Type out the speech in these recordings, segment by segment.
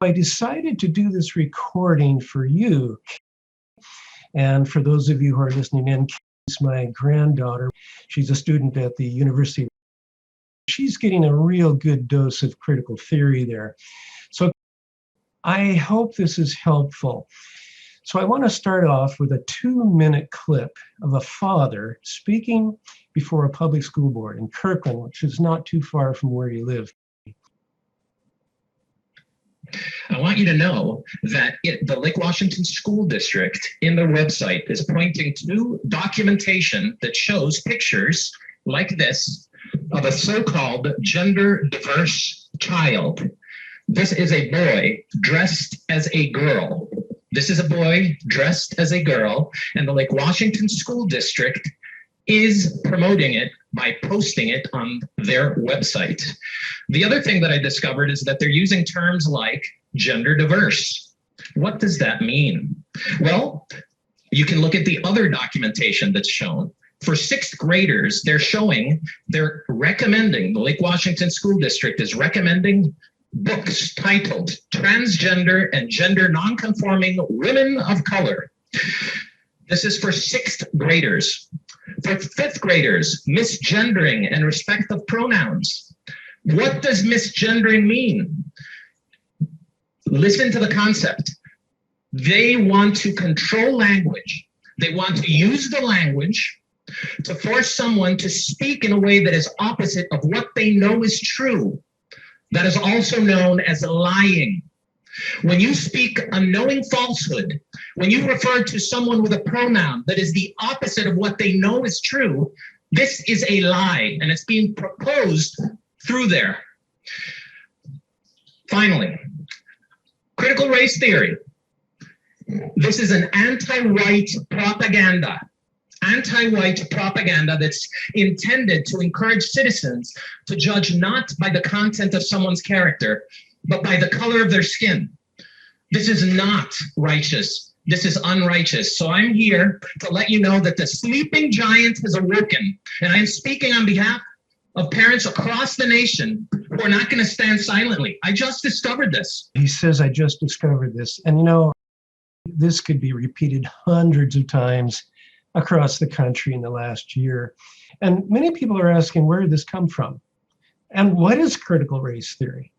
I decided to do this recording for you. And for those of you who are listening in, Kate's my granddaughter. She's a student at the University. She's getting a real good dose of critical theory there. So I hope this is helpful. So I want to start off with a 2-minute clip of a father speaking before a public school board in Kirkland, which is not too far from where you live. I want you to know that the Lake Washington School District in their website is pointing to documentation that shows pictures like this of a so-called gender diverse child. This is a boy dressed as a girl. This is a boy dressed as a girl, and the Lake Washington School District is promoting it by posting it on their website. The other thing that I discovered is that they're using terms like gender diverse. What does that mean? Well, you can look at the other documentation that's shown. For 6th graders, they're recommending, the Lake Washington School District is recommending books titled Transgender and Gender Nonconforming Women of Color. This is for 6th graders. For 5th graders, misgendering and respect of pronouns. What does misgendering mean? Listen to the concept. They want to control language. They want to use the language to force someone to speak in a way that is opposite of what they know is true. That is also known as lying. When you speak a knowing falsehood, when you refer to someone with a pronoun that is the opposite of what they know is true, this is a lie, and it's being proposed through there. Finally, critical race theory. This is an anti-white propaganda. Anti-white propaganda that's intended to encourage citizens to judge not by the content of someone's character, but by the color of their skin. This is not righteous. This is unrighteous. So I'm here to let you know that the sleeping giant has awoken, and I'm speaking on behalf of parents across the nation who are not going to stand silently. I just discovered this. He says, I just discovered this. And you know, this could be repeated hundreds of times across the country in the last year. And many people are asking, where did this come from? And what is critical race theory?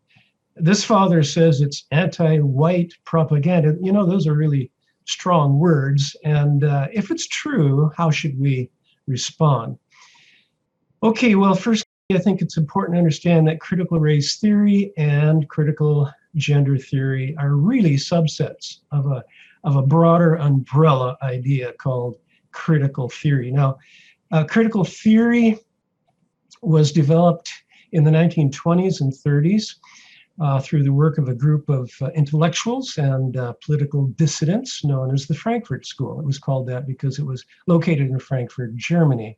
This father says it's anti-white propaganda. You know, those are really strong words. And if it's true, how should we respond? Okay, well, first, I think it's important to understand that critical race theory and critical gender theory are really subsets of a broader umbrella idea called critical theory. Now, critical theory was developed in the 1920s and 30s through the work of a group of intellectuals and political dissidents known as the Frankfurt School. It was called that because it was located in Frankfurt, Germany.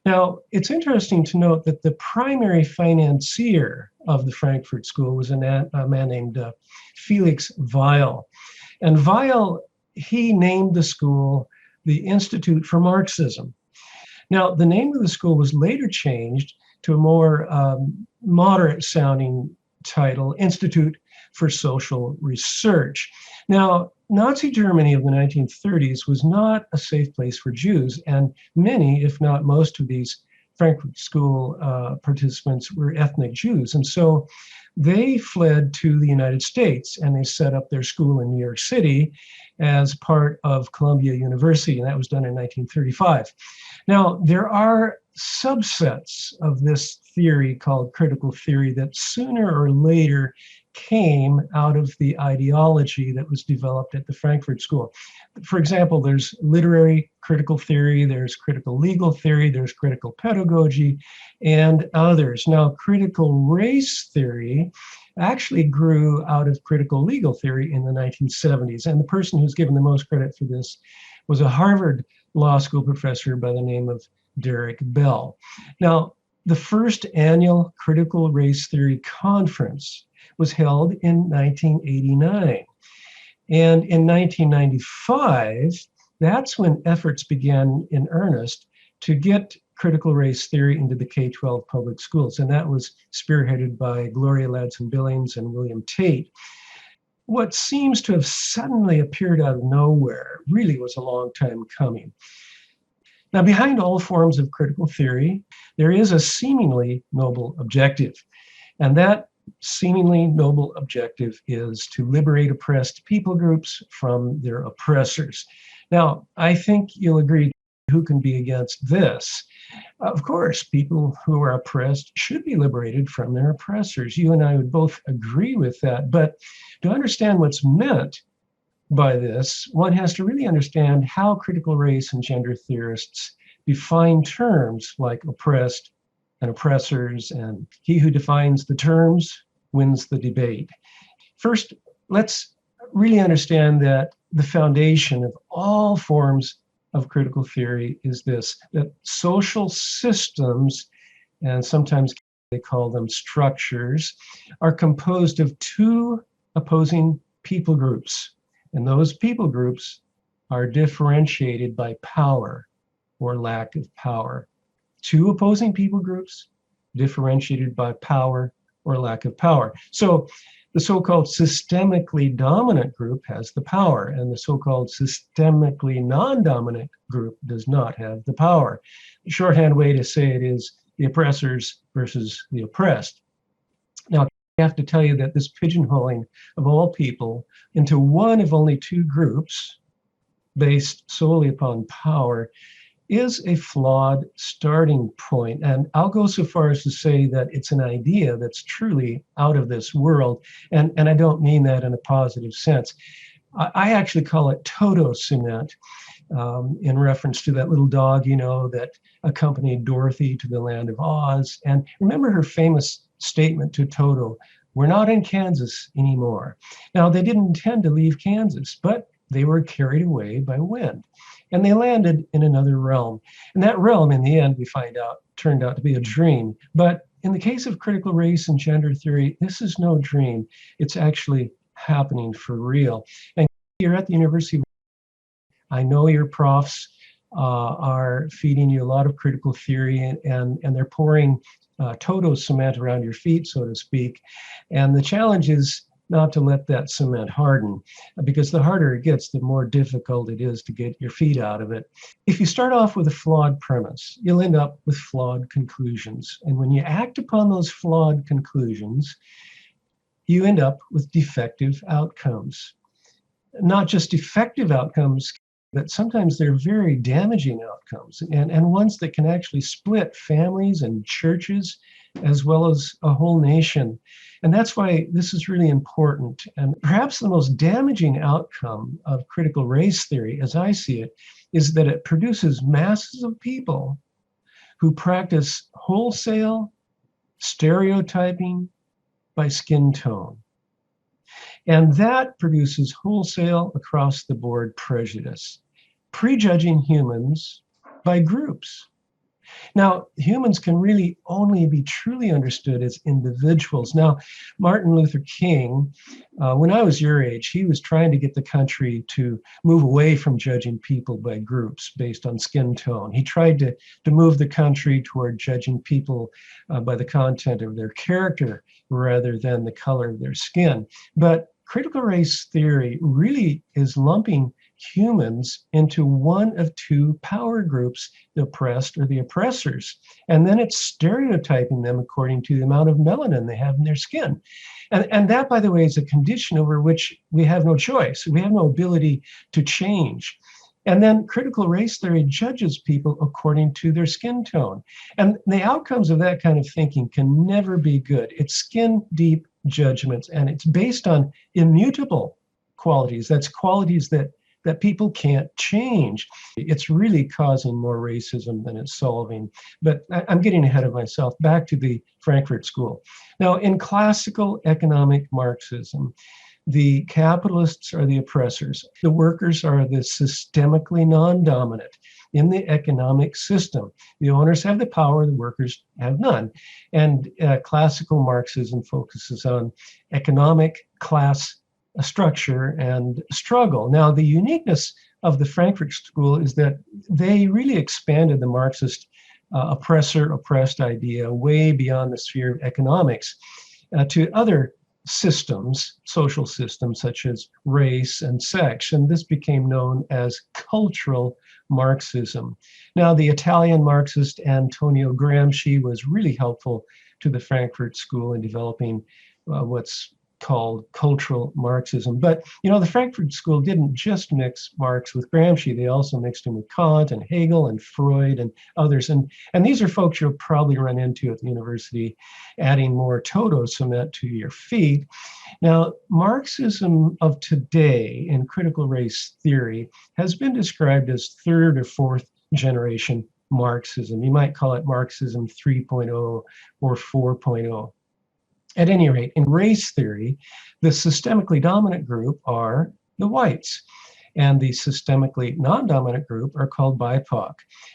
Now, it's interesting to note that the primary financier of the Frankfurt School was a man named Felix Weil. And Weil, he named the school the Institute for Marxism. Now, the name of the school was later changed to a more moderate sounding title, Institute for Social Research. Now, Nazi Germany of the 1930s was not a safe place for Jews, and many, if not most of these Frankfurt School participants were ethnic Jews. And so they fled to the United States, and they set up their school in New York City as part of Columbia University, and that was done in 1935. Now, there are subsets of this theory called critical theory that sooner or later came out of the ideology that was developed at the Frankfurt School. For example, there's literary critical theory, there's critical legal theory, there's critical pedagogy, and others. Now, critical race theory actually grew out of critical legal theory in the 1970s. And the person who's given the most credit for this was a Harvard Law School professor by the name of Derek Bell. Now, the first annual Critical Race Theory Conference was held in 1989. And in 1995, that's when efforts began in earnest to get critical race theory into the K-12 public schools. And that was spearheaded by Gloria Ladson-Billings and William Tate. what seems to have suddenly appeared out of nowhere really was a long time coming. Now, behind all forms of critical theory, there is a seemingly noble objective. And that seemingly noble objective is to liberate oppressed people groups from their oppressors. Now, I think you'll agree, who can be against this? Of course, people who are oppressed should be liberated from their oppressors. You and I would both agree with that. But to understand what's meant by this, one has to really understand how critical race and gender theorists define terms like oppressed and oppressors, and he who defines the terms wins the debate. First, let's really understand that the foundation of all forms of critical theory is this, that social systems, and sometimes they call them structures, are composed of two opposing people groups. And those people groups are differentiated by power or lack of power. Two opposing people groups differentiated by power or lack of power. So the so-called systemically dominant group has the power, and the so-called systemically non-dominant group does not have the power. The shorthand way to say it is the oppressors versus the oppressed. Now, I have to tell you that this pigeonholing of all people into one of only two groups based solely upon power is a flawed starting point. And I'll go so far as to say that it's an idea that's truly out of this world. And I don't mean that in a positive sense. I actually call it Toto cement, in reference to that little dog, that accompanied Dorothy to the land of Oz. And remember her famous statement to Toto, "We're not in Kansas anymore." Now, they didn't intend to leave Kansas, but they were carried away by wind. And they landed in another realm. And that realm, in the end, we find out, turned out to be a dream. But in the case of critical race and gender theory, this is no dream. It's actually happening for real. And you're at the University of, I know your profs are feeding you a lot of critical theory, and they're pouring Toto cement around your feet, so to speak. And the challenge is not to let that cement harden, because the harder it gets, the more difficult it is to get your feet out of it. If you start off with a flawed premise, you'll end up with flawed conclusions. And when you act upon those flawed conclusions, you end up with defective outcomes. Not just defective outcomes, but sometimes they're very damaging outcomes, and ones that can actually split families and churches as well as a whole nation. And that's why this is really important. And perhaps the most damaging outcome of critical race theory, as I see it, is that it produces masses of people who practice wholesale stereotyping by skin tone. And that produces wholesale across the board prejudice, prejudging humans by groups. Now, humans can really only be truly understood as individuals. Now, Martin Luther King, when I was your age, he was trying to get the country to move away from judging people by groups based on skin tone. He tried to move the country toward judging people by the content of their character rather than the color of their skin. But critical race theory really is lumping humans into one of two power groups, the oppressed or the oppressors. And then it's stereotyping them according to the amount of melanin they have in their skin. And that, by the way, is a condition over which we have no choice. We have no ability to change. And then critical race theory judges people according to their skin tone. And the outcomes of that kind of thinking can never be good. It's skin deep judgments, and it's based on immutable qualities. That's qualities that people can't change. It's really causing more racism than it's solving. But I'm getting ahead of myself. Back to the Frankfurt School. Now, in classical economic Marxism, the capitalists are the oppressors. The workers are the systemically non-dominant in the economic system. The owners have the power, the workers have none. And classical Marxism focuses on economic class structure and struggle. Now, the uniqueness of the Frankfurt School is that they really expanded the Marxist oppressor-oppressed idea way beyond the sphere of economics to other systems, social systems such as race and sex, and this became known as cultural Marxism. Now, the Italian Marxist Antonio Gramsci was really helpful to the Frankfurt School in developing what's called cultural Marxism. But, the Frankfurt School didn't just mix Marx with Gramsci. They also mixed him with Kant and Hegel and Freud and others. And these are folks you'll probably run into at the university, adding more Toto cement to your feet. Now, Marxism of today in critical race theory has been described as third or fourth generation Marxism. You might call it Marxism 3.0 or 4.0. At any rate, in race theory, the systemically dominant group are the whites, and the systemically non-dominant group are called BIPOC.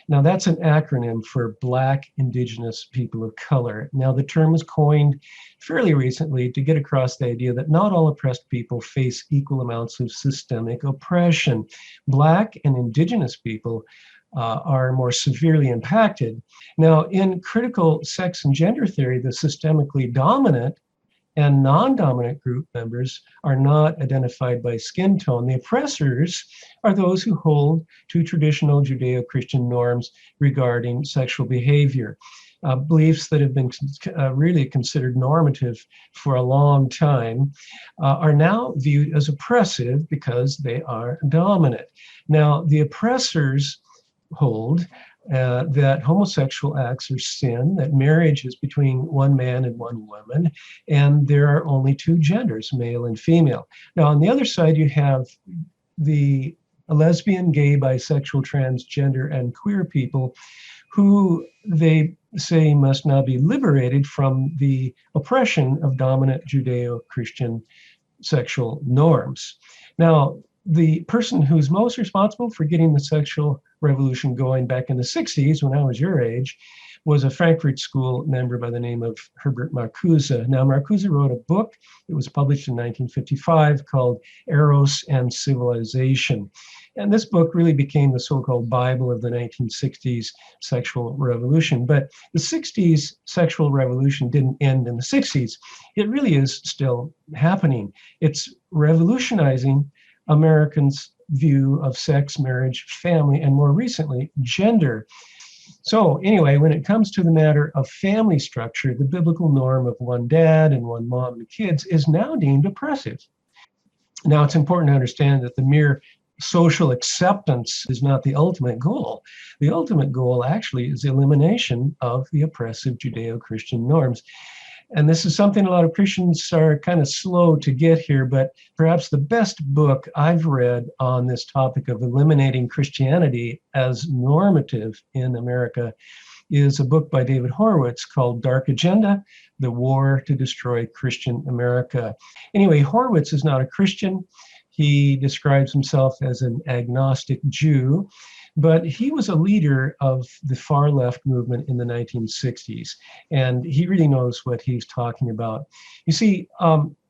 Now, that's an acronym for Black, Indigenous, People of Color. Now, the term was coined fairly recently to get across the idea that not all oppressed people face equal amounts of systemic oppression. Black and Indigenous people are more severely impacted. Now, in critical sex and gender theory, the systemically dominant and non-dominant group members are not identified by skin tone. The oppressors are those who hold to traditional Judeo-Christian norms regarding sexual behavior. Beliefs that have been really considered normative for a long time are now viewed as oppressive because they are dominant. Now, the oppressors hold that homosexual acts are sin, that marriage is between one man and one woman, and there are only two genders, male and female. Now, on the other side, you have the lesbian, gay, bisexual, transgender, and queer people who they say must now be liberated from the oppression of dominant Judeo-Christian sexual norms. Now, the person who's most responsible for getting the sexual revolution going back in the 60s, when I was your age, was a Frankfurt School member by the name of Herbert Marcuse. Now, Marcuse wrote a book. It was published in 1955 called Eros and Civilization. And this book really became the so-called Bible of the 1960s sexual revolution. But the 60s sexual revolution didn't end in the 60s. It really is still happening. It's revolutionizing Americans' view of sex, marriage, family, and more recently, gender. So anyway, when it comes to the matter of family structure, the biblical norm of one dad and one mom and kids is now deemed oppressive. Now, it's important to understand that the mere social acceptance is not the ultimate goal. The ultimate goal actually is the elimination of the oppressive Judeo-Christian norms. And this is something a lot of Christians are kind of slow to get here, but perhaps the best book I've read on this topic of eliminating Christianity as normative in America is a book by David Horowitz called Dark Agenda: The War to Destroy Christian America. Anyway, Horowitz is not a Christian. He describes himself as an agnostic Jew, but he was a leader of the far left movement in the 1960s, and he really knows what he's talking about. You see,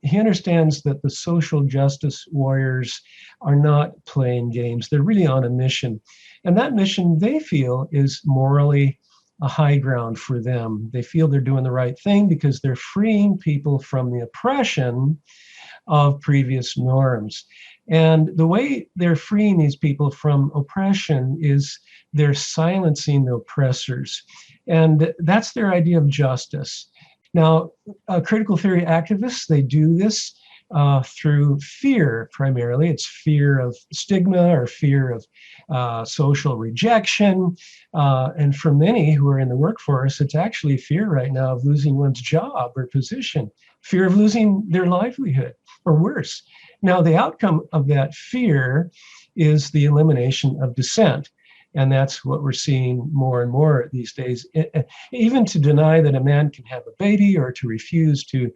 he understands that the social justice warriors are not playing games. They're really on a mission, and that mission, they feel, is morally a high ground for them. They feel they're doing the right thing because they're freeing people from the oppression of previous norms. And the way they're freeing these people from oppression is they're silencing the oppressors. And that's their idea of justice. Now, critical theory activists, they do this through fear primarily. It's fear of stigma or fear of social rejection. And for many who are in the workforce, it's actually fear right now of losing one's job or position, fear of losing their livelihood, or worse. Now, the outcome of that fear is the elimination of dissent. And that's what we're seeing more and more these days. Even to deny that a man can have a baby, or to refuse to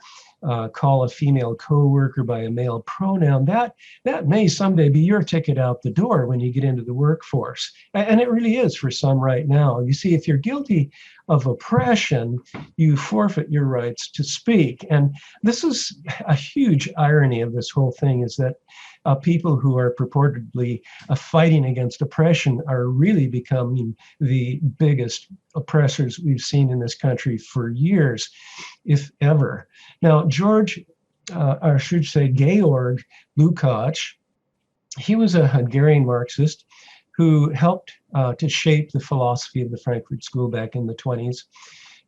call a female coworker by a male pronoun, that may someday be your ticket out the door when you get into the workforce. And it really is for some right now. You see, if you're guilty of oppression, you forfeit your rights to speak. And this is a huge irony of this whole thing, is that people who are purportedly fighting against oppression are really becoming the biggest oppressors we've seen in this country for years, if ever. Now, Georg or I should say Georg Lukacs. He was a Hungarian Marxist who helped to shape the philosophy of the Frankfurt School back in the 20s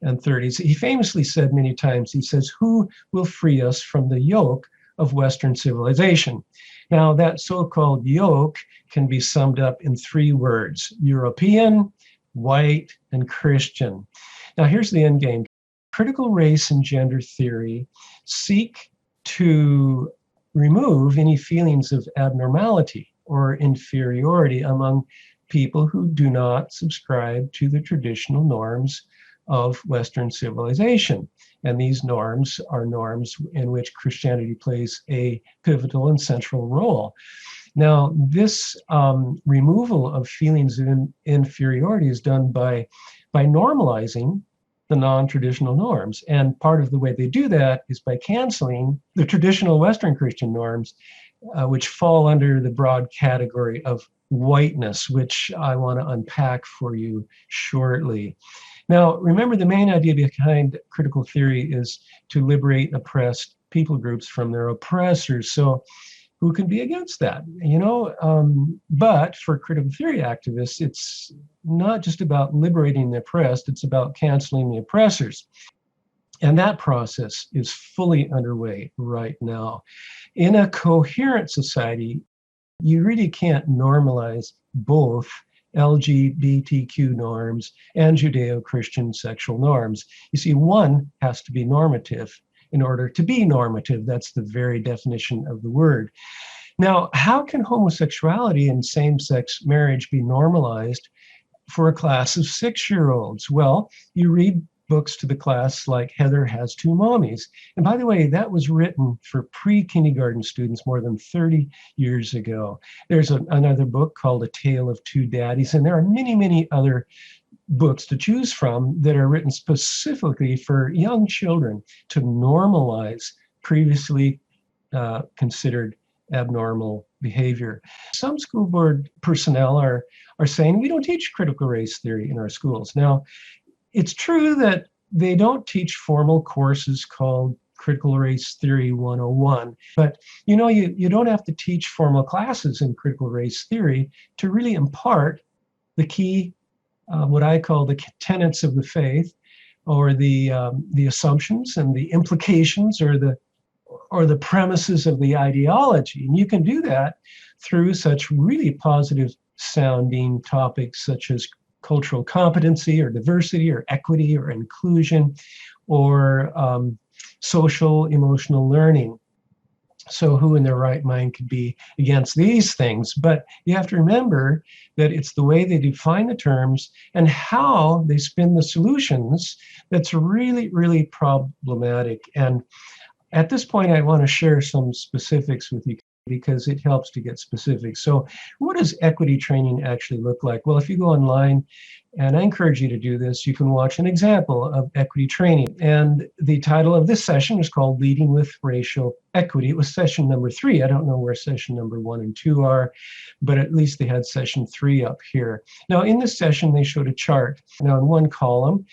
and 30s. He famously said many times, he says, "Who will free us from the yoke of Western civilization?" Now, that so-called yoke can be summed up in three words: European, white, and Christian. Now, here's the end game. Critical race and gender theory seek to remove any feelings of abnormality or inferiority among people who do not subscribe to the traditional norms of Western civilization. And these norms are norms in which Christianity plays a pivotal and central role. Now, this removal of feelings of inferiority is done by normalizing the non-traditional norms. And part of the way they do that is by canceling the traditional Western Christian norms, which fall under the broad category of whiteness, which I want to unpack for you shortly. Now, remember, the main idea behind critical theory is to liberate oppressed people groups from their oppressors. So who can be against that? But for critical theory activists, it's not just about liberating the oppressed, it's about canceling the oppressors. And that process is fully underway right now. In a coherent society, you really can't normalize both LGBTQ norms and Judeo-Christian sexual norms. You see, one has to be normative in order to be normative. That's the very definition of the word. Now, how can homosexuality and same-sex marriage be normalized for a class of 6-year-olds? Well, you read books to the class like Heather Has Two Mommies. And by the way, that was written for pre-kindergarten students more than 30 years ago. There's another book called A Tale of Two Daddies, and there are many, many other books to choose from that are written specifically for young children to normalize previously considered abnormal behavior. Some school board personnel are saying we don't teach critical race theory in our schools. Now, it's true that they don't teach formal courses called Critical Race Theory 101, but you don't have to teach formal classes in critical race theory to really impart the key what I call the tenets of the faith, or the assumptions and the implications, or the premises of the ideology. And you can do that through such really positive sounding topics such as cultural competency or diversity or equity or inclusion or social emotional learning. So who in their right mind could be against these things? But you have to remember that it's the way they define the terms and how they spin the solutions that's really, really problematic. And at this point, I want to share some specifics with you because it helps to get specific. So what does equity training actually look like? Well, if you go online, and I encourage you to do this, you can watch an example of equity training. And the title of this session is called Leading with Racial Equity. It was session number 3. I don't know where session number 1 and 2 are, but at least they had session 3 up here. Now, in this session, they showed a chart. Now, in one column,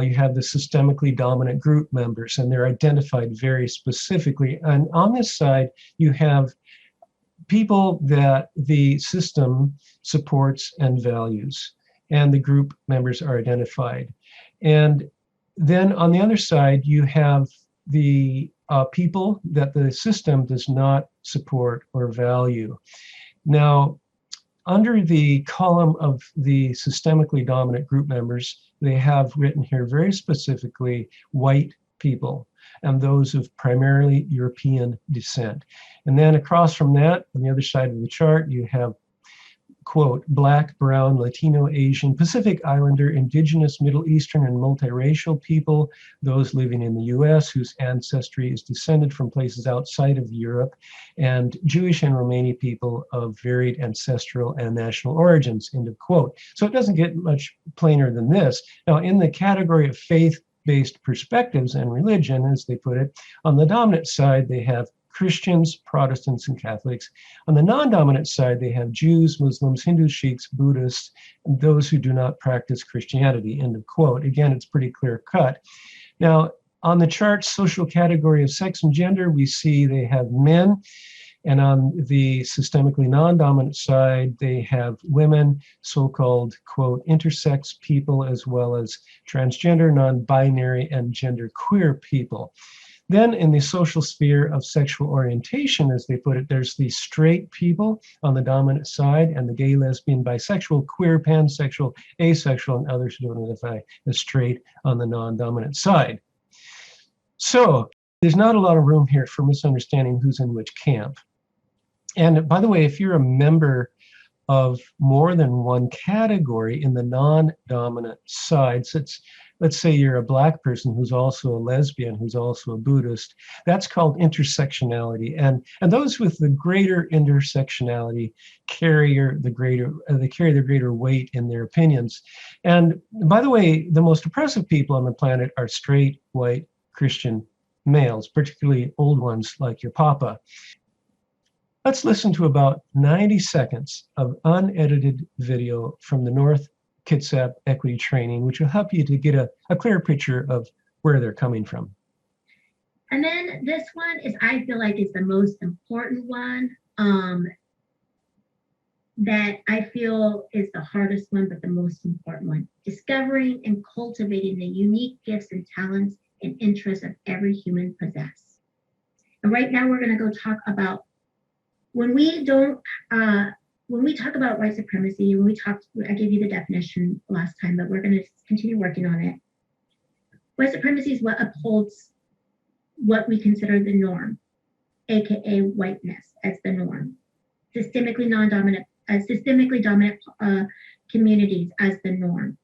you have the systemically dominant group members, and they're identified very specifically. And on this side, you have people that the system supports and values, and the group members are identified. And then on the other side, you have the people that the system does not support or value. Now, under the column of the systemically dominant group members, they have written here very specifically white people and those of primarily European descent. And then across from that, on the other side of the chart, you have, quote, Black, Brown, Latino, Asian, Pacific Islander, Indigenous, Middle Eastern, and multiracial people, those living in the US whose ancestry is descended from places outside of Europe, and Jewish and Romani people of varied ancestral and national origins, end of quote. So it doesn't get much plainer than this. Now, in the category of faith-based perspectives and religion, as they put it, on the dominant side, they have Christians, Protestants, and Catholics. On the non-dominant side, they have Jews, Muslims, Hindus, Sheiks, Buddhists, and those who do not practice Christianity, end of quote. Again, it's pretty clear cut. Now, On the chart, social category of sex and gender, we see they have men. And on the systemically non-dominant side, they have women, so-called, quote, intersex people, as well as transgender, non-binary, and genderqueer people. Then in the social sphere of sexual orientation, as they put it, there's the straight people on the dominant side and the gay, lesbian, bisexual, queer, pansexual, asexual, and others who don't identify as straight on the non-dominant side. So there's not a lot of room here for misunderstanding who's in which camp. And by the way, if you're a member of more than one category in the non-dominant side, so let's say you're a Black person who's also a lesbian, who's also a Buddhist, that's called intersectionality. And those with the greater intersectionality carry the greater weight in their opinions. And by the way, the most oppressive people on the planet are straight, white, Christian males, particularly old ones like your papa. Let's listen to about 90 seconds of unedited video from the North Kitsap Equity Training, which will help you to get a clear picture of where they're coming from. And then this one is, I feel like, is the most important one, that I feel is the hardest one, but the most important one. Discovering and cultivating the unique gifts and talents and interests of every human possess. And right now we're going to go talk about when we talk about white supremacy, I gave you the definition last time, but we're going to continue working on it. White supremacy is what upholds what we consider the norm, aka whiteness as the norm. Systemically dominant communities as the norm.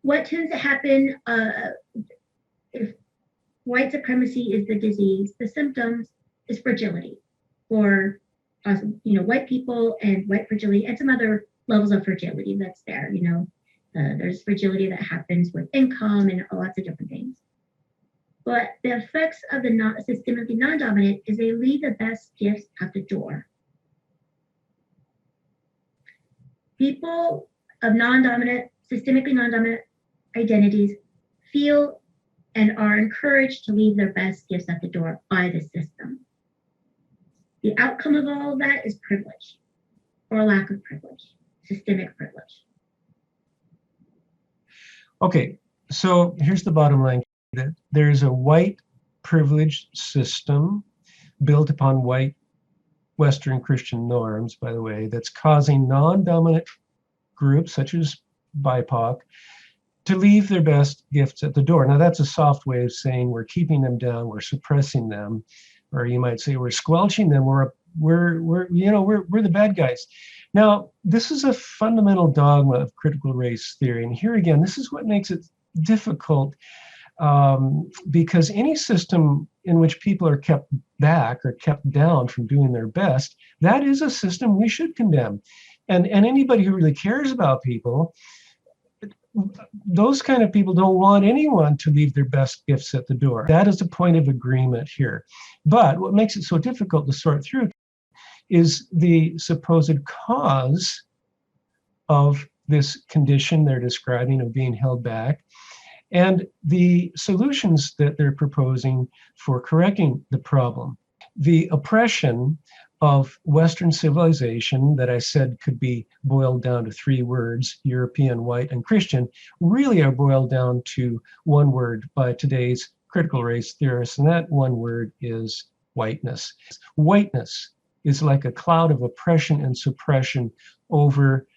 What tends to happen if white supremacy is the disease, the symptoms is fragility. For white people and white fragility and some other levels of fragility that's there. There's fragility that happens with income and lots of different things. But the effects of the systemically non-dominant is they leave the best gifts at the door. People of systemically non-dominant identities feel and are encouraged to leave their best gifts at the door by the system. The outcome of all of that is privilege or lack of privilege, systemic privilege. Okay, so here's the bottom line. That there's a white privileged system built upon white Western Christian norms, by the way, that's causing non-dominant groups such as BIPOC to leave their best gifts at the door. Now that's a soft way of saying we're keeping them down, we're suppressing them. Or you might say we're squelching them. We're the bad guys. Now, this is a fundamental dogma of critical race theory, and here again, this is what makes it difficult, because any system in which people are kept back or kept down from doing their best, that is a system we should condemn. And anybody who really cares about people, those kind of people don't want anyone to leave their best gifts at the door. That is the point of agreement here. But what makes it so difficult to sort through is the supposed cause of this condition they're describing of being held back and the solutions that they're proposing for correcting the problem. The oppression of Western civilization that I said could be boiled down to three words, European, white, and Christian, really are boiled down to one word by today's critical race theorists, and that one word is whiteness. Whiteness is like a cloud of oppression and suppression over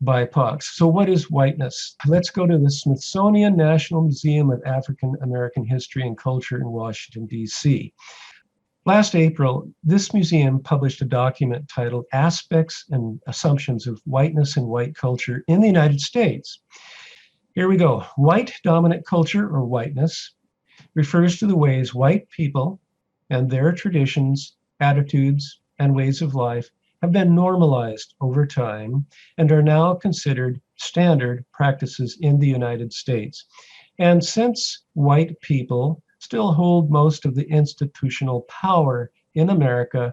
BIPOCs. So what is whiteness? Let's go to the Smithsonian National Museum of African American History and Culture in Washington, D.C. Last April, this museum published a document titled Aspects and Assumptions of Whiteness and White Culture in the United States. Here we go. White dominant culture, or whiteness, refers to the ways white people and their traditions, attitudes, and ways of life have been normalized over time and are now considered standard practices in the United States. And since white people still hold most of the institutional power in America,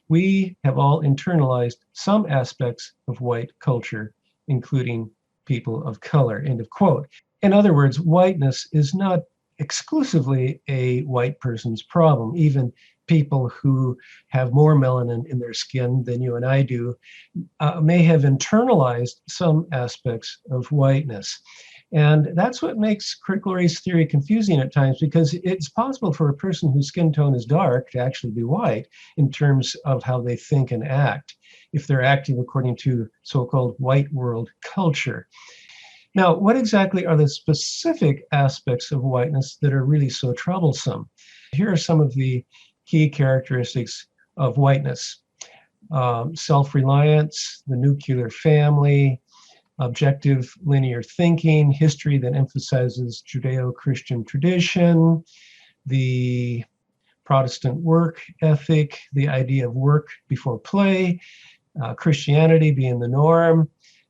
we have all internalized some aspects of white culture, including people of color, end of quote. In other words, whiteness is not exclusively a white person's problem. Even people who have more melanin in their skin than you and I do may have internalized some aspects of whiteness. And that's what makes critical race theory confusing at times, because it's possible for a person whose skin tone is dark to actually be white in terms of how they think and act, if they're acting according to so-called white world culture. Now, what exactly are the specific aspects of whiteness that are really so troublesome? Here are some of the key characteristics of whiteness. Self-reliance, the nuclear family, objective linear thinking, history that emphasizes Judeo-Christian tradition, the Protestant work ethic, the idea of work before play, Christianity being the norm,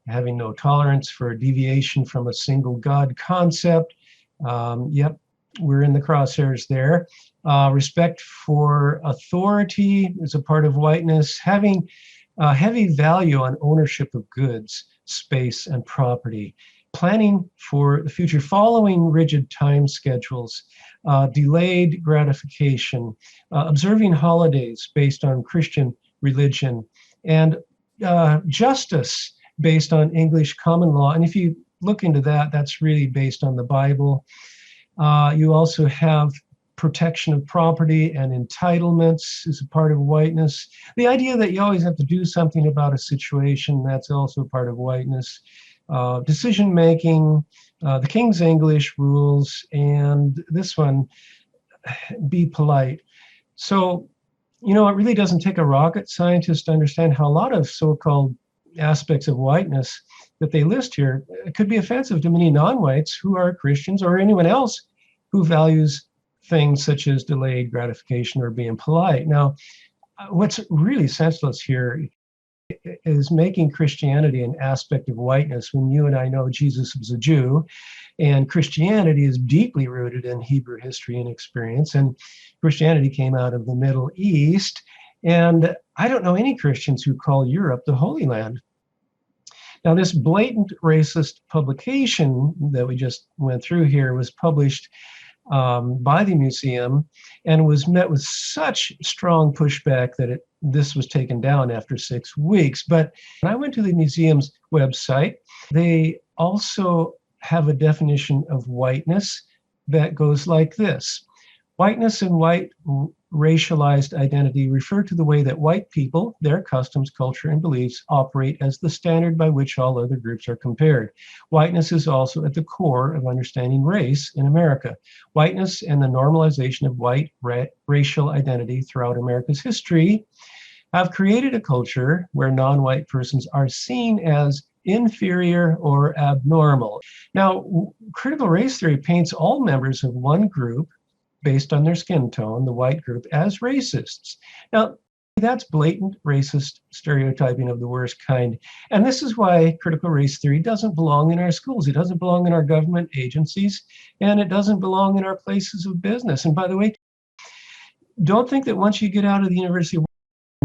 having no tolerance for deviation from a single God concept. Yep, we're in the crosshairs there. Respect for authority is a part of whiteness. Having heavy value on ownership of goods, space, and property. Planning for the future, following rigid time schedules, delayed gratification, observing holidays based on Christian religion, and justice based on English common law. And if you look into that, that's really based on the Bible. You also have protection of property and entitlements is a part of whiteness. The idea that you always have to do something about a situation, that's also part of whiteness. Decision making, the King's English rules, and this one, be polite. So, you know, it really doesn't take a rocket scientist to understand how a lot of so-called aspects of whiteness that they list here could be offensive to many non-whites who are Christians or anyone else who values things such as delayed gratification or being polite. Now, what's really senseless here is making Christianity an aspect of whiteness when you and I know Jesus was a Jew, and Christianity is deeply rooted in Hebrew history and experience, and Christianity came out of the Middle East, and I don't know any Christians who call Europe the Holy Land. Now, this blatant racist publication that we just went through here was published by the museum and was met with such strong pushback that this was taken down after 6 weeks. But when I went to the museum's website, they also have a definition of whiteness that goes like this. Whiteness and white racialized identity refer to the way that white people, their customs, culture, and beliefs operate as the standard by which all other groups are compared. Whiteness is also at the core of understanding race in America. Whiteness and the normalization of white racial identity throughout America's history have created a culture where non-white persons are seen as inferior or abnormal. Now, critical race theory paints all members of one group based on their skin tone, the white group, as racists. Now, that's blatant racist stereotyping of the worst kind. And this is why critical race theory doesn't belong in our schools. It doesn't belong in our government agencies, and it doesn't belong in our places of business. And by the way, don't think that once you get out of the University of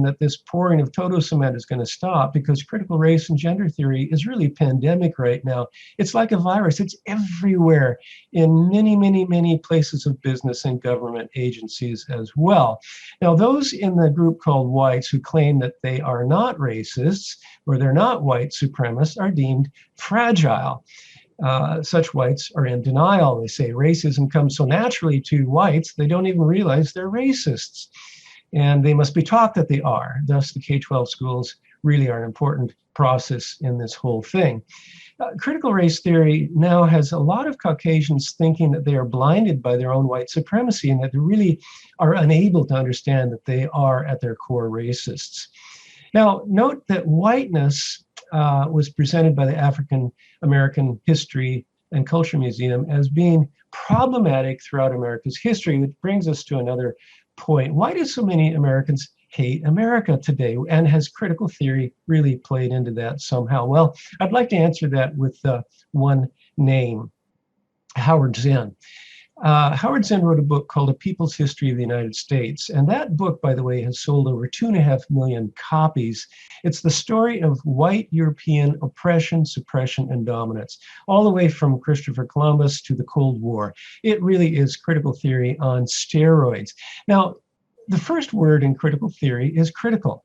that this pouring of total cement is going to stop, because critical race and gender theory is really pandemic right now. It's like a virus. It's everywhere in many, many, many places of business and government agencies as well. Now, those in the group called whites who claim that they are not racists or they're not white supremacists are deemed fragile. Such whites are in denial. They say racism comes so naturally to whites, they don't even realize they're racists. And they must be taught that they are. Thus, the K-12 schools really are an important process in this whole thing. Critical race theory now has a lot of Caucasians thinking that they are blinded by their own white supremacy and that they really are unable to understand that they are at their core racists. Now, note that whiteness was presented by the African American History and Culture Museum as being problematic throughout America's history, which brings us to another point. Why do so many Americans hate America today? And has critical theory really played into that somehow? Well, I'd like to answer that with one name, Howard Zinn. Howard Zinn wrote a book called A People's History of the United States. And that book, by the way, has sold over 2.5 million copies. It's the story of white European oppression, suppression, and dominance, all the way from Christopher Columbus to the Cold War. It really is critical theory on steroids. Now, the first word in critical theory is critical.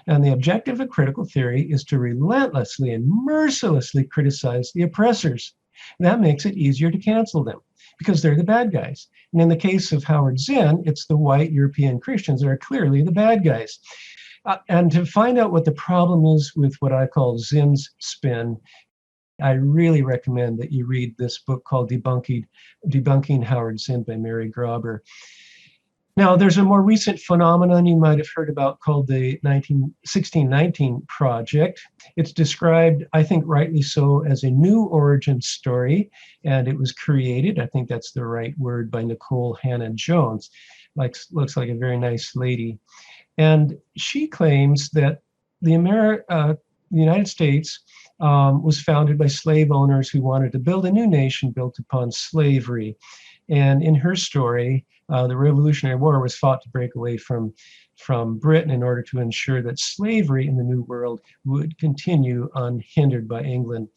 And the objective of critical theory is to relentlessly and mercilessly criticize the oppressors. That makes it easier to cancel them, because they're the bad guys. And in the case of Howard Zinn, it's the white European Christians that are clearly the bad guys. And to find out what the problem is with what I call Zinn's spin, I really recommend that you read this book called Debunking Howard Zinn by Mary Grauber. Now, there's a more recent phenomenon you might have heard about called the 1619 Project. It's described, I think rightly so, as a new origin story, and it was created, I think that's the right word, by Nicole Hannah Jones. Looks like a very nice lady. And she claims that the United States was founded by slave owners who wanted to build a new nation built upon slavery. And in her story, the Revolutionary War was fought to break away from Britain in order to ensure that slavery in the New World would continue unhindered by England.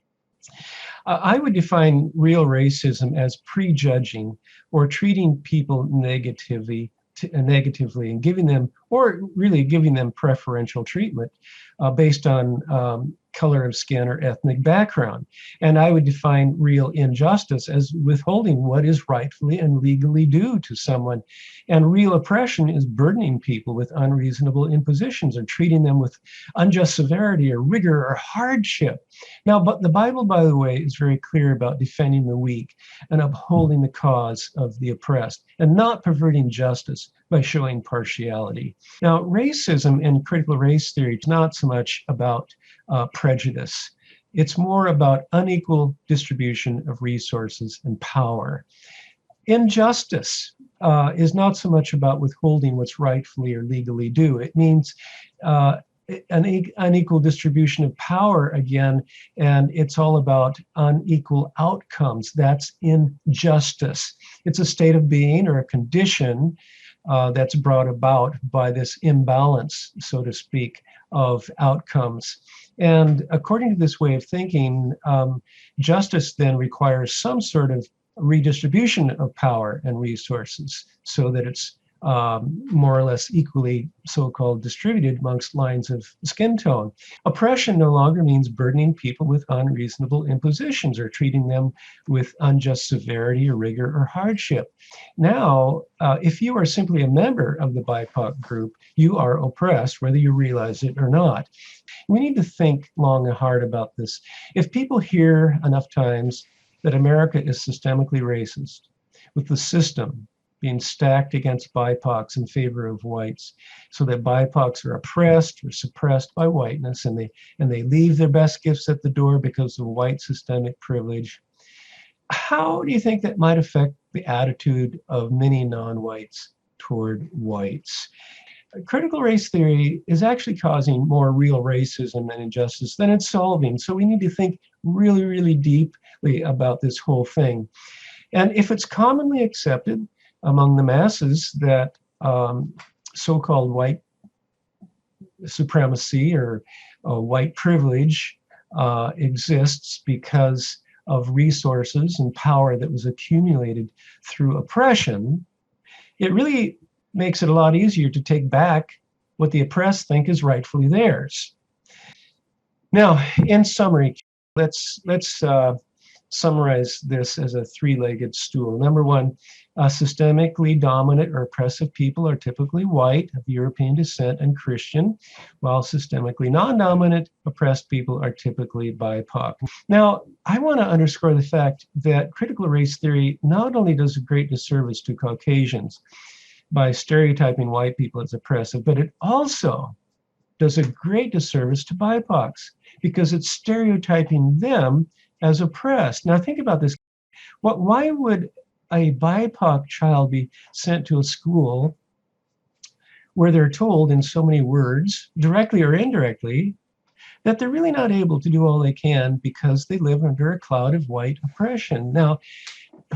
I would define real racism as prejudging or treating people negatively and giving them, or really giving them preferential treatment based on color of skin or ethnic background. And I would define real injustice as withholding what is rightfully and legally due to someone. And real oppression is burdening people with unreasonable impositions or treating them with unjust severity or rigor or hardship. Now, but the Bible, by the way, is very clear about defending the weak and upholding the cause of the oppressed and not perverting justice by showing partiality. Now, racism in critical race theory is not so much about prejudice. It's more about unequal distribution of resources and power. Injustice is not so much about withholding what's rightfully or legally due. It means an unequal distribution of power again, and it's all about unequal outcomes. That's injustice. It's a state of being or a condition that's brought about by this imbalance, so to speak, of outcomes. And according to this way of thinking, justice then requires some sort of redistribution of power and resources so that it's more or less equally so-called distributed amongst lines of skin tone. Oppression no longer means burdening people with unreasonable impositions or treating them with unjust severity or rigor or hardship. Now, if you are simply a member of the BIPOC group, you are oppressed, whether you realize it or not. We need to think long and hard about this. If people hear enough times that America is systemically racist, with the system being stacked against BIPOCs in favor of whites, so that BIPOCs are oppressed or suppressed by whiteness, and they leave their best gifts at the door because of white systemic privilege. How do you think that might affect the attitude of many non-whites toward whites? Critical race theory is actually causing more real racism and injustice than it's solving. So we need to think really, really deeply about this whole thing. And if it's commonly accepted among the masses that so-called white supremacy or white privilege exists because of resources and power that was accumulated through oppression, it really makes it a lot easier to take back what the oppressed think is rightfully theirs. Now, in summary, let's summarize this as a three-legged stool. Number one, systemically dominant or oppressive people are typically white, of European descent, and Christian, while systemically non-dominant, oppressed people are typically BIPOC. Now, I want to underscore the fact that critical race theory not only does a great disservice to Caucasians by stereotyping white people as oppressive, but it also does a great disservice to BIPOCs because it's stereotyping them as oppressed. Now think about this. Why would a BIPOC child be sent to a school where they're told in so many words, directly or indirectly, that they're really not able to do all they can because they live under a cloud of white oppression? Now,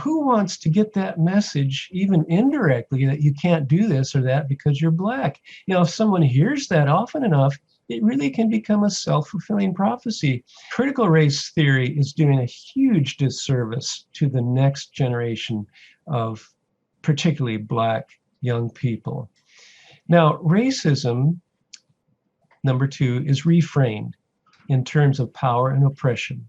Who wants to get that message, even indirectly, that you can't do this or that because you're Black? If someone hears that often enough, it really can become a self-fulfilling prophecy. Critical race theory is doing a huge disservice to the next generation of particularly Black young people. Now, racism, number 2, is reframed in terms of power and oppression,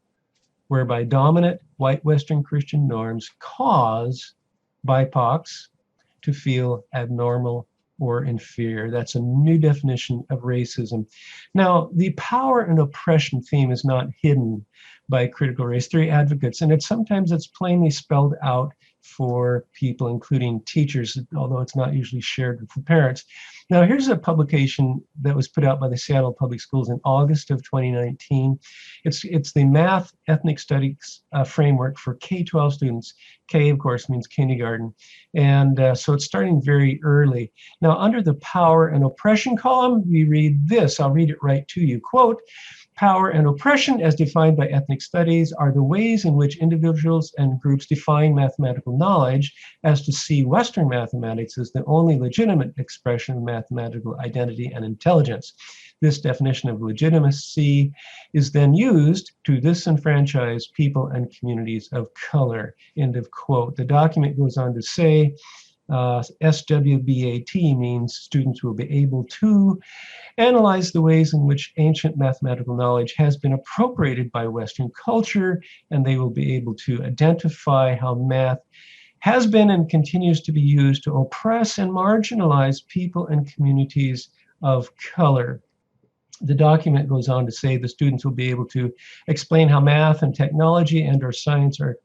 whereby dominant white Western Christian norms cause BIPOCs to feel abnormal or inferior. That's a new definition of racism. Now, the power and oppression theme is not hidden by critical race theory advocates, and sometimes it's plainly spelled out for people, including teachers, although it's not usually shared with the parents. Now, here's a publication that was put out by the Seattle Public Schools in August of 2019. It's the Math Ethnic Studies framework for K-12 students. K, of course, means kindergarten. And so it's starting very early. Now, under the power and oppression column, we read this. I'll read it right to you. Quote, "Power and oppression, as defined by ethnic studies, are the ways in which individuals and groups define mathematical knowledge as to see Western mathematics as the only legitimate expression of mathematical identity and intelligence. This definition of legitimacy is then used to disenfranchise people and communities of color." End of quote. The document goes on to say, SWBAT means students will be able to analyze the ways in which ancient mathematical knowledge has been appropriated by Western culture, and they will be able to identify how math has been and continues to be used to oppress and marginalize people and communities of color. The document goes on to say the students will be able to explain how math and technology and or science are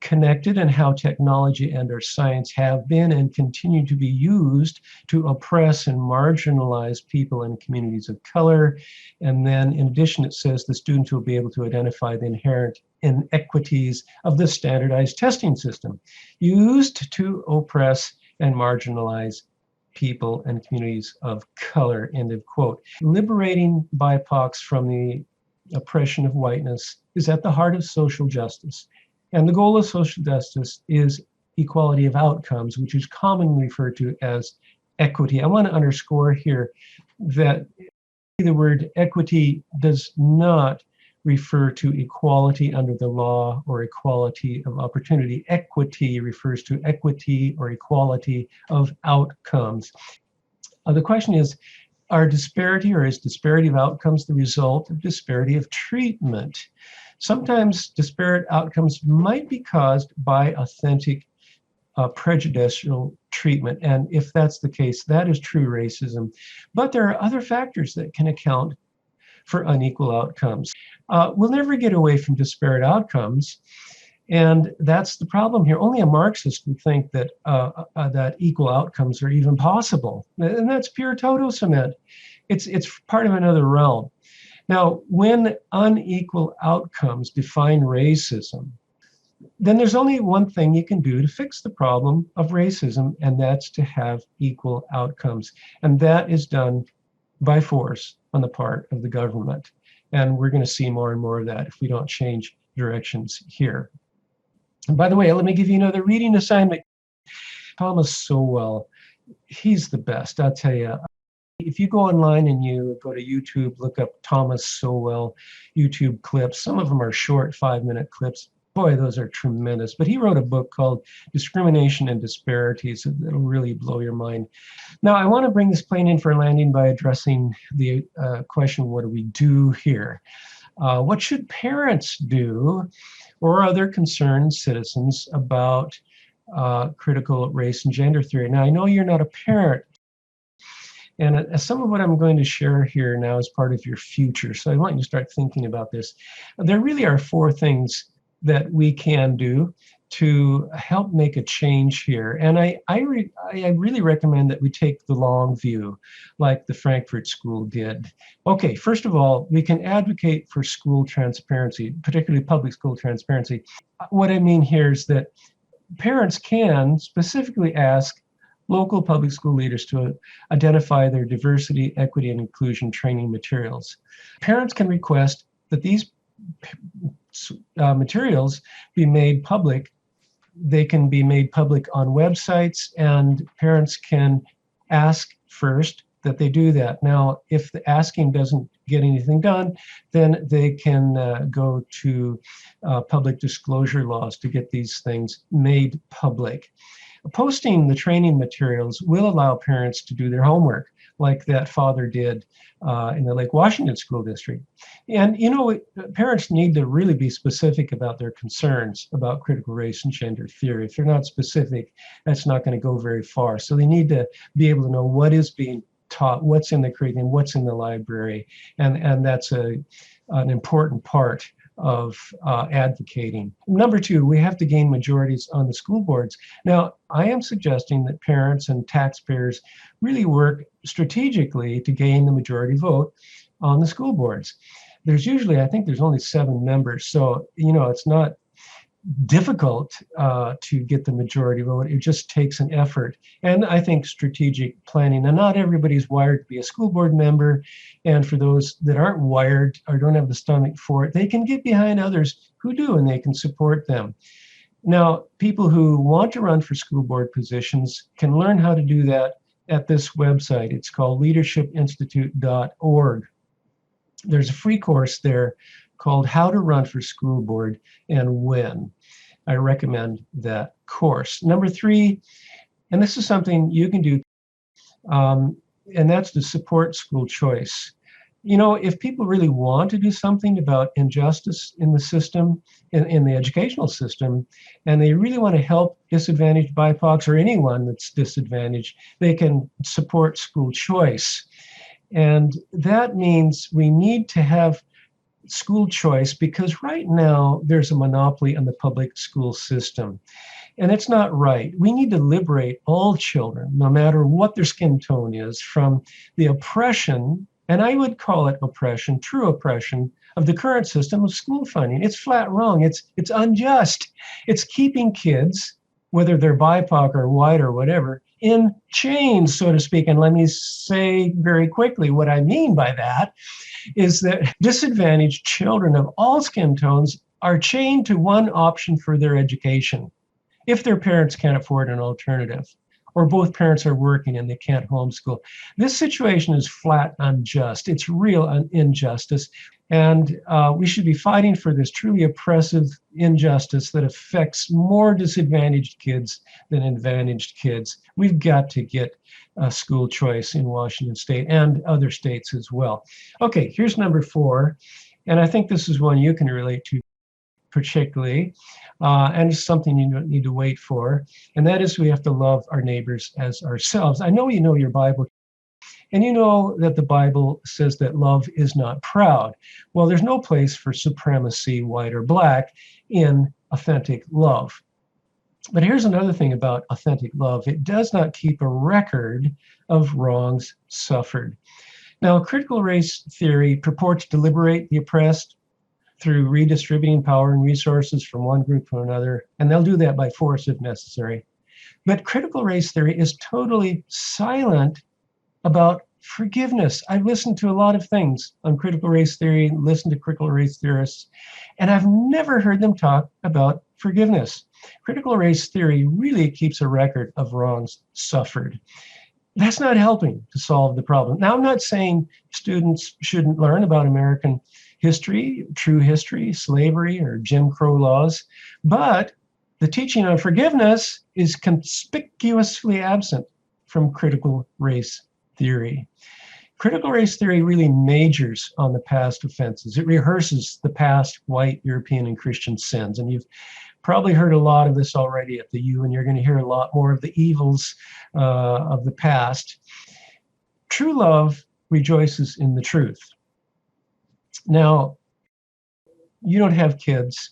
connected, and how technology and or science have been and continue to be used to oppress and marginalize people and communities of color. And then in addition, it says the students will be able to identify the inherent inequities of the standardized testing system used to oppress and marginalize people and communities of color. End of quote. Liberating BIPOCs from the oppression of whiteness is at the heart of social justice. And the goal of social justice is equality of outcomes, which is commonly referred to as equity. I want to underscore here that the word equity does not refer to equality under the law or equality of opportunity. Equity refers to equity or equality of outcomes. The question is, is disparity of outcomes the result of disparity of treatment? Sometimes disparate outcomes might be caused by authentic prejudicial treatment. And if that's the case, that is true racism. But there are other factors that can account for unequal outcomes. We'll never get away from disparate outcomes. And that's the problem here. Only a Marxist would think that that equal outcomes are even possible. And that's pure total cement. It's part of another realm. Now, when unequal outcomes define racism, then there's only one thing you can do to fix the problem of racism, and that's to have equal outcomes. And that is done by force on the part of the government. And we're going to see more and more of that if we don't change directions here. And by the way, let me give you another reading assignment. Thomas Sowell, he's the best, I'll tell you. If you go online and you go to YouTube, look up Thomas Sowell YouTube clips. Some of them are short 5-minute clips. Boy, those are tremendous. But he wrote a book called Discrimination and Disparities that'll really blow your mind. Now, I want to bring this plane in for a landing by addressing the question, what do we do here? What should parents do or other concerned citizens about critical race and gender theory? Now, I know you're not a parent, and some of what I'm going to share here now is part of your future. So I want you to start thinking about this. There really are 4 things that we can do to help make a change here. And I really recommend that we take the long view, like the Frankfurt School did. Okay, first of all, we can advocate for school transparency, particularly public school transparency. What I mean here is that parents can specifically ask local public school leaders to identify their diversity, equity, and inclusion training materials. Parents can request that these materials be made public They can be made public on websites, and parents can ask first that they do that. Now, if the asking doesn't get anything done, then they can go to public disclosure laws to get these things made public. Posting the training materials will allow parents to do their homework, like that father did in the Lake Washington School District. And parents need to really be specific about their concerns about critical race and gender theory. If they're not specific, that's not going to go very far. So they need to be able to know what is being taught, what's in the curriculum, what's in the library, and that's an important part of advocating. Number two, we have to gain majorities on the school boards. Now, I am suggesting that parents and taxpayers really work strategically to gain the majority vote on the school boards. There's usually, I think there's only 7 members, so it's not difficult to get the majority vote. It just takes an effort, and I think strategic planning. And not everybody's wired to be a school board member, and for those that aren't wired or don't have the stomach for it, they can get behind others who do, and they can support them. Now, people who want to run for school board positions can learn how to do that at this website. It's called leadershipinstitute.org. There's a free course there called How to Run for School Board and When. I recommend that course. Number 3, and this is something you can do, and that's to support school choice. If people really want to do something about injustice in the system, in the educational system, and they really want to help disadvantaged BIPOCs or anyone that's disadvantaged, they can support school choice. And that means we need to have school choice, because right now there's a monopoly on the public school system, and it's not right. We need to liberate all children, no matter what their skin tone is, from the oppression, and I would call it oppression, true oppression, of the current system of school funding. It's flat wrong. It's unjust. It's keeping kids, whether they're BIPOC or white or whatever, in chains, so to speak. And let me say very quickly what I mean by that is that disadvantaged children of all skin tones are chained to one option for their education if their parents can't afford an alternative, or both parents are working and they can't homeschool. This situation is flat unjust. It's real injustice. And we should be fighting for this truly oppressive injustice that affects more disadvantaged kids than advantaged kids. We've got to get school choice in Washington State and other states as well. Okay, here's number 4. And I think this is one you can relate to particularly, and it's something you don't need to wait for. And that is, we have to love our neighbors as ourselves. I know you know your Bible, and you know that the Bible says that love is not proud. Well, there's no place for supremacy, white or black, in authentic love. But here's another thing about authentic love. It does not keep a record of wrongs suffered. Now, critical race theory purports to liberate the oppressed through redistributing power and resources from one group to another, and they'll do that by force if necessary. But critical race theory is totally silent about forgiveness. I've listened to a lot of things on critical race theory, listened to critical race theorists, and I've never heard them talk about forgiveness. Critical race theory really keeps a record of wrongs suffered. That's not helping to solve the problem. Now, I'm not saying students shouldn't learn about American history, true history, slavery, or Jim Crow laws, but the teaching on forgiveness is conspicuously absent from critical race theory. Critical race theory really majors on the past offenses. It rehearses the past white, European, and Christian sins. And you've probably heard a lot of this already at the U, and you're going to hear a lot more of the evils of the past. True love rejoices in the truth. Now, you don't have kids,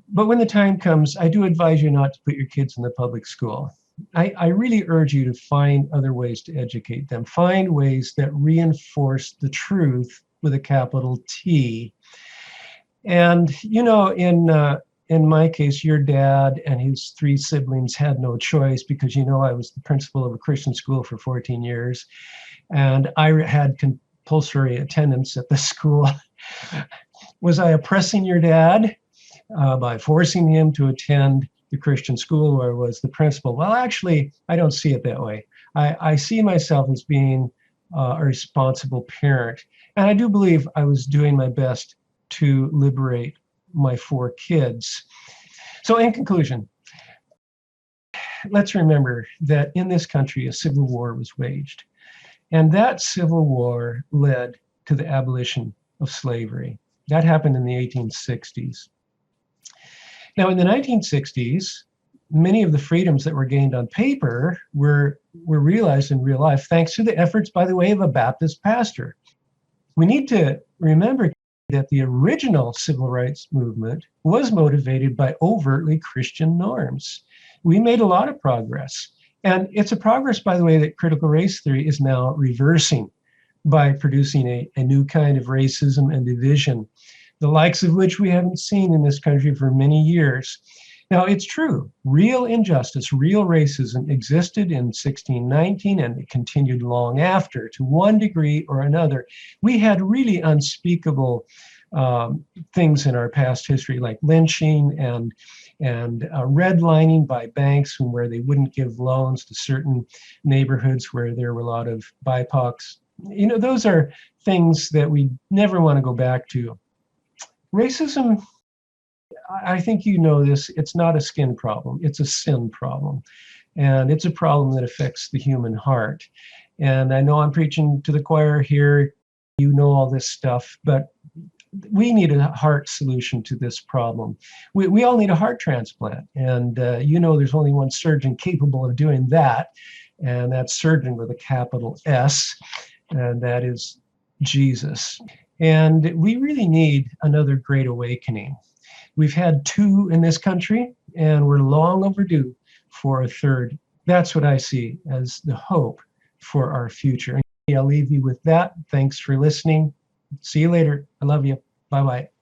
but when the time comes, I do advise you not to put your kids in the public school. I really urge you to find other ways to educate them. Find ways that reinforce the truth with a capital T. And, you know, in my case, your dad and his 3 siblings had no choice, because, you know, I was the principal of a Christian school for 14 years, and I had compulsory attendance at the school. Was I oppressing your dad? by forcing him to attend the Christian school where I was the principal. Well, actually, I don't see it that way. I see myself as being a responsible parent. And I do believe I was doing my best to liberate my 4 kids. So in conclusion, let's remember that in this country, a civil war was waged. And that civil war led to the abolition of slavery. That happened in the 1860s. Now, in the 1960s, many of the freedoms that were gained on paper were realized in real life, thanks to the efforts, by the way, of a Baptist pastor. We need to remember that the original civil rights movement was motivated by overtly Christian norms. We made a lot of progress. And it's a progress, by the way, that critical race theory is now reversing by producing a new kind of racism and division, the likes of which we haven't seen in this country for many years. Now, it's true, real injustice, real racism existed in 1619 and it continued long after to one degree or another. We had really unspeakable things in our past history like lynching and redlining by banks where they wouldn't give loans to certain neighborhoods where there were a lot of BIPOCs. You know, those are things that we never want to go back to. Racism, I think you know this, it's not a skin problem, it's a sin problem. And it's a problem that affects the human heart. And I know I'm preaching to the choir here, you know all this stuff, but we need a heart solution to this problem. We all need a heart transplant. And you know there's only one surgeon capable of doing that, and that's surgeon with a capital S, and that is Jesus. And we really need another great awakening. We've had 2 in this country, and we're long overdue for a third. That's what I see as the hope for our future. And I'll leave you with that. Thanks for listening. See you later. I love you. Bye-bye.